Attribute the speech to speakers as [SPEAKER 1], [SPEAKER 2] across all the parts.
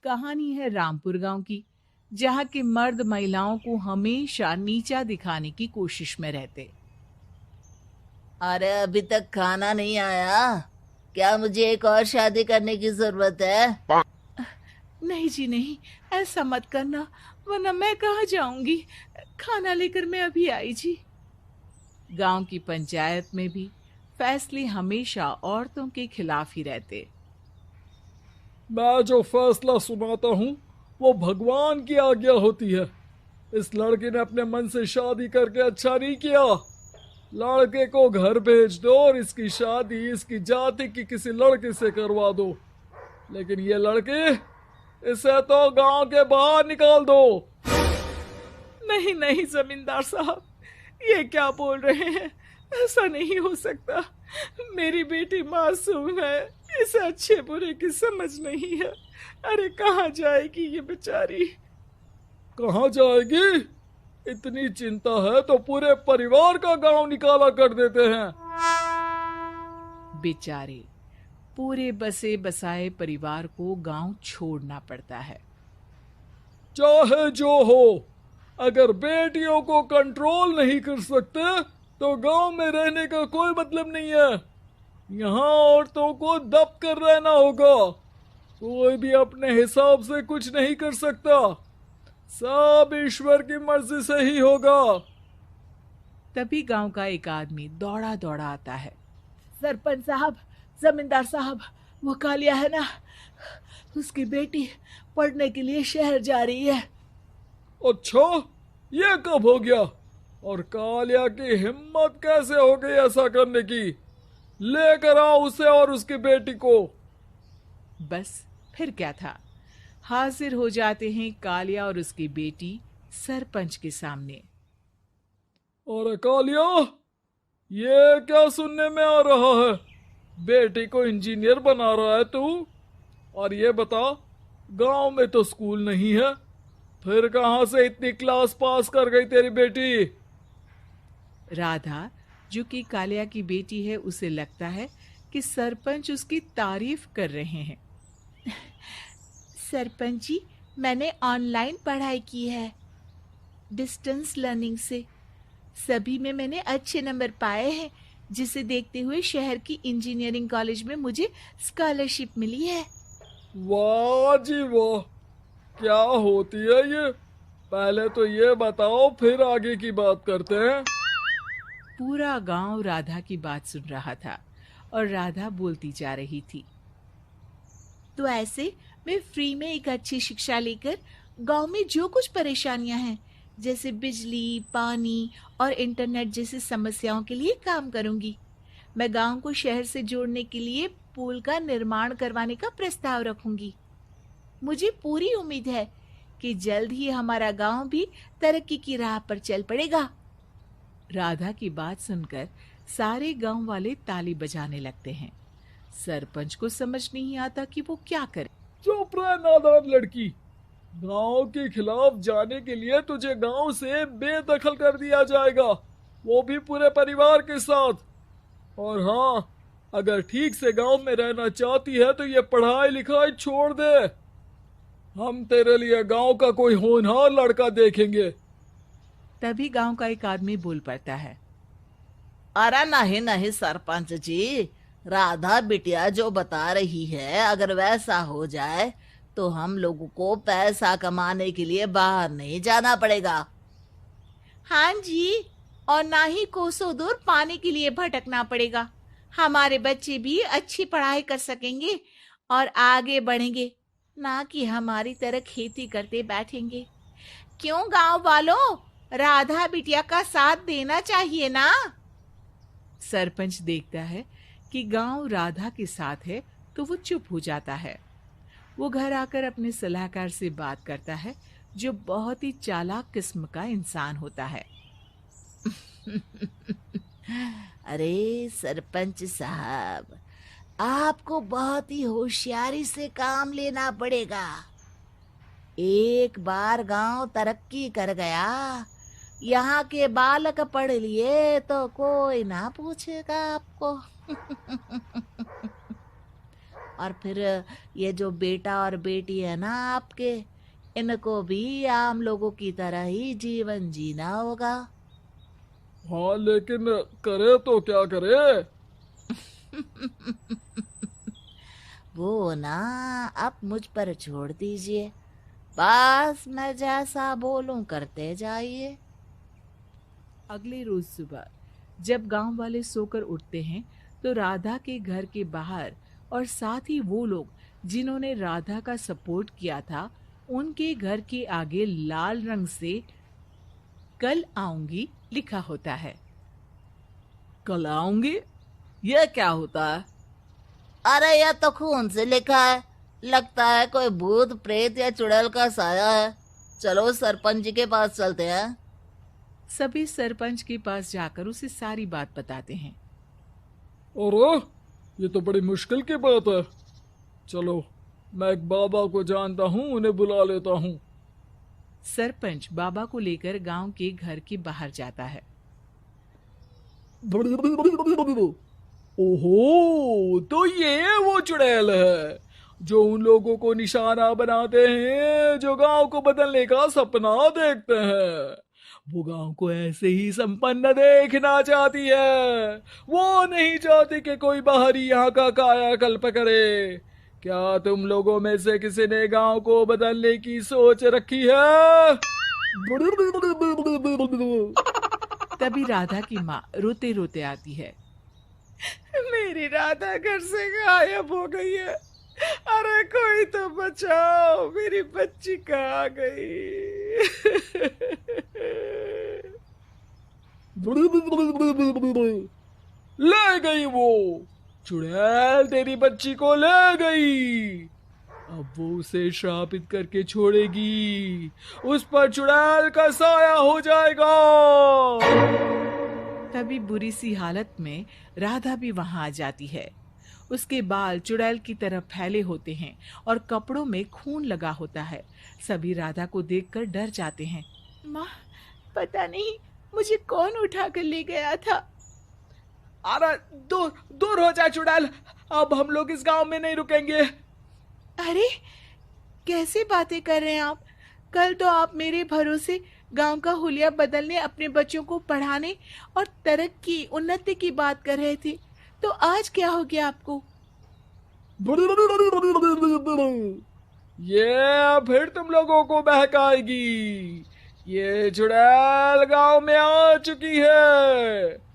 [SPEAKER 1] कहानी है रामपुर गांव की, जहां के मर्द महिलाओं को हमेशा नीचा दिखाने की कोशिश में रहते।
[SPEAKER 2] अरे अभी तक खाना नहीं आया। क्या मुझे एक और शादी करने की जरूरत है?
[SPEAKER 1] नहीं जी नहीं, ऐसा मत करना, वरना मैं कहाँ जाऊंगी। खाना लेकर मैं अभी आई जी। गांव की पंचायत में भी फैसले हमेशा औरतों के खिलाफ ही रहते।
[SPEAKER 3] मैं जो फैसला सुनाता हूँ वो भगवान की आज्ञा होती है। इस लड़के ने अपने मन से शादी करके अच्छा नहीं किया। लड़के को घर भेज दो और इसकी शादी इसकी जाति की किसी लड़के से करवा दो। लेकिन ये लड़की, इसे तो गांव के बाहर निकाल दो।
[SPEAKER 1] नहीं नहीं जमींदार साहब, ये क्या बोल रहे हैं? ऐसा नहीं हो सकता। मेरी बेटी मासूम है, इसे अच्छे बुरे की समझ नहीं है। अरे कहाँ जाएगी ये बेचारी?
[SPEAKER 3] कहाँ जाएगी? इतनी चिंता है तो पूरे परिवार का गांव निकाला कर देते हैं।
[SPEAKER 1] बेचारे पूरे बसे बसाए परिवार को गांव छोड़ना पड़ता है।
[SPEAKER 3] चाहे जो हो, अगर बेटियों को कंट्रोल नहीं कर सकते तो गांव में रहने का कोई मतलब नहीं है। यहाँ औरतों को दब कर रहना होगा। कोई भी अपने हिसाब से कुछ नहीं कर सकता। सब ईश्वर की मर्जी से ही होगा।
[SPEAKER 1] तभी गांव का एक आदमी दौड़ा दौड़ा आता है। सरपंच साहब, जमींदार साहब, वो कालिया है ना, उसकी बेटी पढ़ने के लिए शहर जा रही है।
[SPEAKER 3] अच्छा, ये कब हो गया? और कालिया की हिम्मत कैसे हो गई ऐसा करने की? लेकर आओ उसे और उसकी बेटी को।
[SPEAKER 1] बस फिर क्या था, हाजिर हो जाते हैं कालिया और उसकी बेटी सरपंच के सामने।
[SPEAKER 3] और कालिया, ये क्या सुनने में आ रहा है? बेटी को इंजीनियर बना रहा है तू? और ये बता, गांव में तो स्कूल नहीं है, फिर कहां से इतनी क्लास पास कर गई तेरी बेटी?
[SPEAKER 1] राधा, जो कि कालिया की बेटी है, उसे लगता है कि सरपंच उसकी तारीफ कर रहे हैं। सरपंच जी, मैंने ऑनलाइन पढ़ाई की है, डिस्टेंस लर्निंग से। सभी में मैंने अच्छे नंबर पाए हैं, जिसे देखते हुए शहर की इंजीनियरिंग कॉलेज में मुझे स्कॉलरशिप मिली है।
[SPEAKER 3] वाह जी वाह, क्या होती है ये? पहले तो ये बताओ, फिर आगे की बात करते हैं।
[SPEAKER 1] पूरा गांव राधा की बात सुन रहा था और राधा बोलती जा रही थी। तो ऐसे मैं फ्री में एक अच्छी शिक्षा लेकर गांव में जो कुछ परेशानियां हैं, जैसे बिजली, पानी और इंटरनेट जैसी समस्याओं के लिए काम करूंगी। मैं गांव को शहर से जोड़ने के लिए पुल का निर्माण करवाने का प्रस्ताव रखूंगी। मुझे पूरी उम्मीद है कि जल्द ही हमारा गांव भी तरक्की की राह पर चल पड़ेगा। राधा की बात सुनकर सारे गांव वाले ताली बजाने लगते हैं। सरपंच को समझ नहीं आता कि वो क्या करे।
[SPEAKER 3] चुप रह नादान लड़की। गांव के खिलाफ जाने के लिए तुझे गांव से बेदखल कर दिया जाएगा, वो भी पूरे परिवार के साथ। और हाँ, अगर ठीक से गांव में रहना चाहती है तो ये पढ़ाई लिखाई छोड़ दे। हम तेरे लिए गांव का कोई होनहार लड़का देखेंगे।
[SPEAKER 1] तभी गांव का एक आदमी बोल पड़ता है।
[SPEAKER 2] अरे नहीं नहीं सरपंच जी, राधा बिटिया जो बता रही है, अगर वैसा हो जाए तो हम लोगों को पैसा कमाने के लिए बाहर नहीं जाना पड़ेगा। हाँ जी, और ना ही कोसों दूर पानी के लिए भटकना पड़ेगा। हमारे बच्चे भी अच्छी पढ़ाई कर सकेंगे और आगे बढ़ेंगे, ना कि हमारी तरह खेती करते बैठेंगे। क्यों गांव वालों, राधा बिटिया का साथ देना चाहिए ना।
[SPEAKER 1] सरपंच देखता है कि गांव राधा के साथ है तो वो चुप हो जाता है। वो घर आकर अपने सलाहकार से बात करता है, जो बहुत ही चालाक किस्म का इंसान होता है।
[SPEAKER 2] अरे सरपंच साहब, आपको बहुत ही होशियारी से काम लेना पड़ेगा। एक बार गांव तरक्की कर गया, यहाँ के बालक पढ़ लिए तो कोई ना पूछेगा आपको। और फिर ये जो बेटा और बेटी है ना आपके, इनको भी आम लोगों की तरह ही जीवन जीना होगा।
[SPEAKER 3] हाँ, लेकिन करे तो क्या करे?
[SPEAKER 2] वो ना आप मुझ पर छोड़ दीजिए, बस मैं जैसा बोलूं करते जाइए।
[SPEAKER 1] अगले रोज सुबह जब गांव वाले सोकर उठते हैं तो राधा के घर के बाहर और साथ ही वो लोग जिन्होंने राधा का सपोर्ट किया था उनके घर के आगे लाल रंग से कल आऊंगी लिखा होता है।
[SPEAKER 2] कल आऊंगी, ये क्या होता है? अरे यह तो खून से लिखा है, लगता है कोई भूत प्रेत या चुड़ैल का साया है। चलो सरपंच जी के पास चलते हैं।
[SPEAKER 1] सभी सरपंच के पास जाकर उसे सारी बात बताते हैं।
[SPEAKER 3] अरे ये तो बड़ी मुश्किल की बात है। चलो, मैं एक बाबा को जानता हूँ, उन्हें बुला लेता हूँ।
[SPEAKER 1] सरपंच बाबा को लेकर गांव के घर के बाहर जाता है।
[SPEAKER 3] ओहो, तो ये वो चुड़ैल है जो उन लोगों को निशाना बनाते हैं जो गांव को बदलने का सपना देखते हैं। वो गांव को ऐसे ही संपन्न देखना चाहती है। वो नहीं चाहती कि कोई बाहरी यहाँ का कायाकल्प करे। क्या तुम लोगों में से किसी ने गांव को बदलने की सोच रखी है?
[SPEAKER 1] तभी राधा की माँ रोते रोते आती है। मेरी राधा घर से गायब हो गई है। अरे कोई तो बचाओ, मेरी बच्ची कहाँ गई?
[SPEAKER 3] ले गई वो चुड़ैल, तेरी बच्ची को ले गई। अब वो उसे श्रापित करके छोड़ेगी, उस पर चुड़ैल का साया हो जाएगा।
[SPEAKER 1] तभी बुरी सी हालत में राधा भी वहां आ जाती है। उसके बाल चुड़ैल की तरह फैले होते हैं और कपड़ों में खून लगा होता है। सभी राधा को देखकर डर जाते हैं। माँ, पता नहीं मुझे कौन उठा कर ले गया था।
[SPEAKER 3] अरे दूर दूर हो जा चुड़ैल, अब हम लोग इस गांव में नहीं रुकेंगे।
[SPEAKER 1] अरे कैसे बातें कर रहे हैं आप? कल तो आप मेरे भरोसे गांव का हुलिया बदलने, अपने बच्चों को पढ़ाने और तरक्की उन्नति की बात कर रहे थे, तो आज क्या हो गया आपको?
[SPEAKER 3] ये फिर तुम लोगों को बहकाएगी। ये चुड़ैल गांव में आ चुकी है,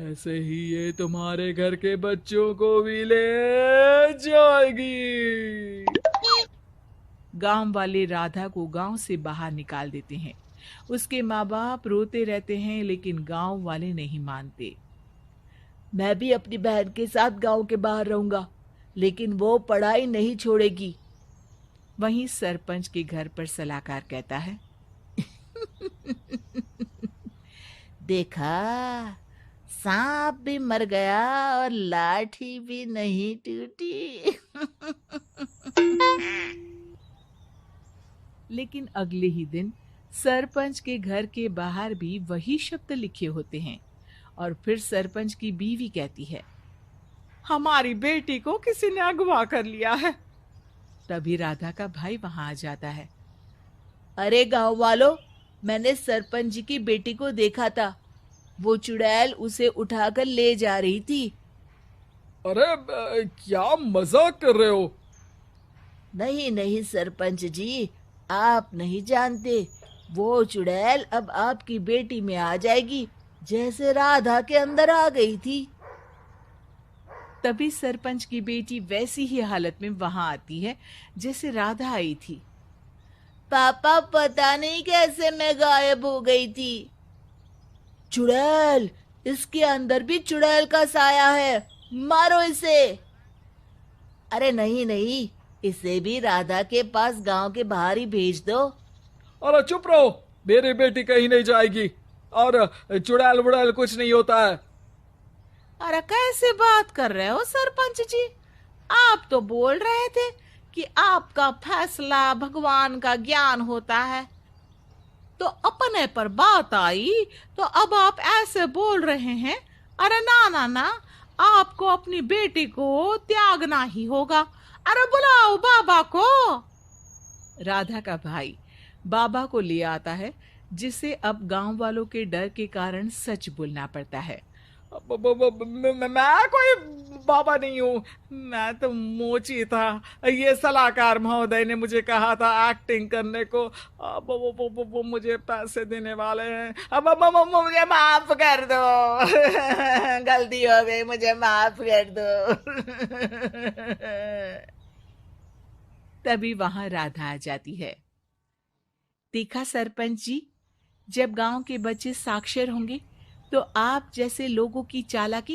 [SPEAKER 3] ऐसे ही ये तुम्हारे घर के बच्चों को भी ले जाएगी।
[SPEAKER 1] गांव वाले राधा को गांव से बाहर निकाल देते हैं। उसके माँ बाप रोते रहते हैं लेकिन गांव वाले नहीं मानते।
[SPEAKER 2] मैं भी अपनी बहन के साथ गांव के बाहर रहूंगा, लेकिन वो पढ़ाई नहीं छोड़ेगी।
[SPEAKER 1] वहीं सरपंच के घर पर सलाहकार कहता है।
[SPEAKER 2] देखा, सांप भी मर गया और लाठी भी नहीं टूटी।
[SPEAKER 1] लेकिन अगले ही दिन सरपंच के घर के बाहर भी वही शब्द लिखे होते हैं और फिर सरपंच की बीवी कहती है, हमारी बेटी को किसी ने अगवा कर लिया है। तभी राधा का भाई वहां आ जाता है।
[SPEAKER 2] अरे गांव वालों, मैंने सरपंच जी की बेटी को देखा था, वो चुड़ैल उसे उठाकर ले जा रही थी।
[SPEAKER 3] अरे क्या मजाक कर रहे हो?
[SPEAKER 2] नहीं नहीं सरपंच जी, आप नहीं जानते, वो चुड़ैल अब आपकी बेटी में आ जाएगी, जैसे राधा के अंदर आ गई थी।
[SPEAKER 1] तभी सरपंच की बेटी वैसी ही हालत में वहां आती है जैसे राधा आई थी।
[SPEAKER 2] पापा, पता नहीं कैसे मैं गायब हो गई थी। चुड़ैल, इसके अंदर भी चुड़ैल का साया है, मारो इसे। अरे नहीं नहीं, इसे भी राधा के पास गांव के बाहर ही भेज दो।
[SPEAKER 3] अरे चुप रहो, मेरी बेटी कहीं नहीं जाएगी और चुड़ैल वुड़ैल कुछ नहीं होता है।
[SPEAKER 1] अरे कैसे बात कर रहे हो सरपंच जी? आप तो बोल रहे थे कि आपका फैसला भगवान का ज्ञान होता है, तो अपने पर बात आई तो अब आप ऐसे बोल रहे हैं। अरे ना ना ना, आपको अपनी बेटी को त्यागना ही होगा। अरे बुलाओ बाबा को। राधा का भाई बाबा को ले आता है, जिसे अब गांव वालों के डर के कारण सच बोलना पड़ता है।
[SPEAKER 3] मैं कोई बाबा नहीं हूँ, मैं तो मोची था। ये सलाहकार महोदय ने मुझे कहा था एक्टिंग करने को। अब वो मुझे पैसे देने वाले हैं। अब मुझे माफ कर दो। गलती हो गई, मुझे माफ कर दो।
[SPEAKER 1] तभी वहां राधा आ जाती है। देखा सरपंच जी, जब गांव के बच्चे साक्षर होंगे तो आप जैसे लोगों की चालाकी